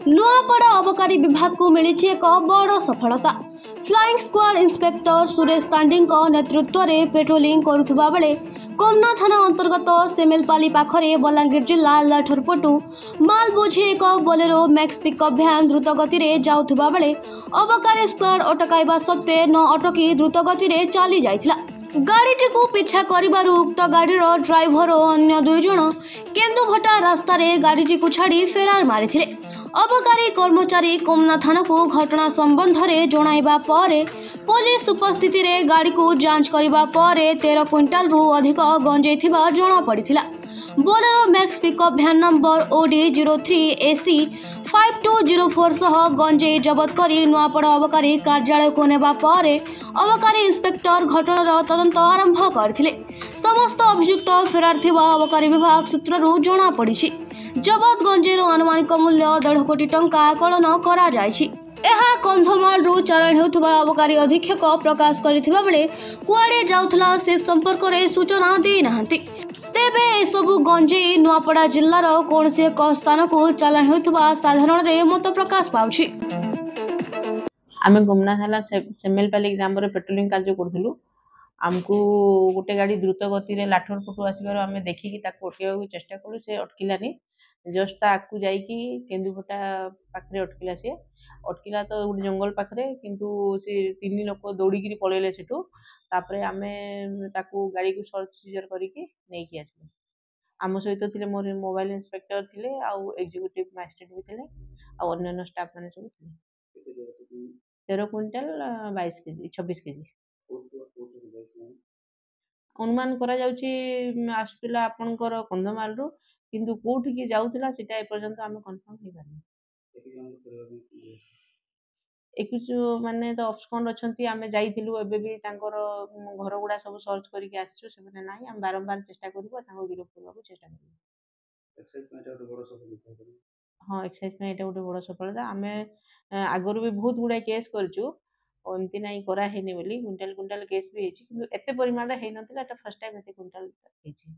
नुआपड़ा अबकारी विभाग को मिली एक बड़ सफलता। Flying squad inspector Suresh Tandi नेतृत्व में पेट्रोलिंग करुवा बेले कोमना थाना अंतर्गत सेमेलपाली पाखरे बलांगीर जिला लाठरपटू माल बोझी एक बोलेरो मैक्स पिकअप भ्यान द्रुत गति में जाउथुबा बेले अबकारी स्क्वाड अटकाइबा सत्वे न अटकी द्रुत गति में चली जाइथिला। गाड़ीटी को पीछा करिबारु उक्त गाड़ीर ड्राइवर और अन्य 2 जण केन्दुभटा रास्ता रे गाड़ीटी को छाड़ी फेरार मारिथिले। अबकारी कर्मचारी कोमना थाना को घटना संबंध में जणाइबा परे पुलिस उपस्थिति रे गाड़ी को जांच करिबा परे 13 क्विंटाल रु अधिक गंजेई थिबा जणा पड़िथिला। Bolero Max pickup van number OD 03AC 5204 सह गंजेई जबत करी नुआपड़ा अबकारी कार्यालय को नेबा परे अबकारी इंस्पेक्टर घटनार तदंत आरंभ करथिले। समस्त अभियुक्त फेरार थिबा अबकारी विभाग सूत्ररू जणा पड़िछि। जबत गंजेर अनुमानिक मूल्य 1.5 कोटी टंका आकलन करा जायछि। एहा कंधमाल रु चालाण हेउथबा अबकारी अधीक्षक प्रकाश करिथिबा बेले कुआडे जाउथला से संपर्क रे सूचना दे नाहंती। तेबे एसबु गंजेई नुआपड़ा जिल्लार कौनसी एक स्थान को चालाण हेउथबा साधारण रे मत प्रकाश पाउछि। आमे गोमना थाना सेमेलपाली ग्राम रे पेट्रोलिंग कार्य करथुलु। आमको गोटे गाड़ी द्रुत गति रे लाठरपटू आसबार आम देखिकी ताको अटकाइबाकू चेष्टा कलु। से अटकिलानी। जस्ट ताकू जाइकी केन्दुभटा पाखरे अटकिला। से अटकिला तो गोटे जंगल पाखरे किंतु से 3 लोक दौड़िकी पळेले सेठू। तापरे आमे ताकू गाड़ी को सर्च सीजर करिकी नेकी आसलु। आम सहित थिले मोर मोबाइल इंस्पेक्टर थिले आउ एग्जीक्यूटिव मैजिस्ट्रेट भी थिले आउ अन्य स्टाफ माने सब थिले। 13 क्विंटाल 22 केजी 26 केजी अनुमान करा जाउची आसुला आपनकर कंधमाल रु किंतु कोठी की जाउतला सेटा ए पर्यंत आमे कंफर्म हे पानी। एकुच माने तो ऑप्शन अछंती आमे जाइथिलु एबे भी तांकर घर गुडा सब सर्च करिके आछछु से माने नाही हम बारंबार चेष्टा करबो तांको गिरफ करबाकू चेष्टा करबो। एक्साइज में एटा बड़ सफलता। हां एक्साइज में एटा बड़ सफलता। आमे आगरु भी बहुत गुडा केस करछु और एमती नहीं करा हेनी बोली क्विंटाल क्विंटाल केस भी हेछि किंतु एते परिमाण रे हे नथिला। एटा फर्स्ट टाइम एते क्विंटाल हेछि।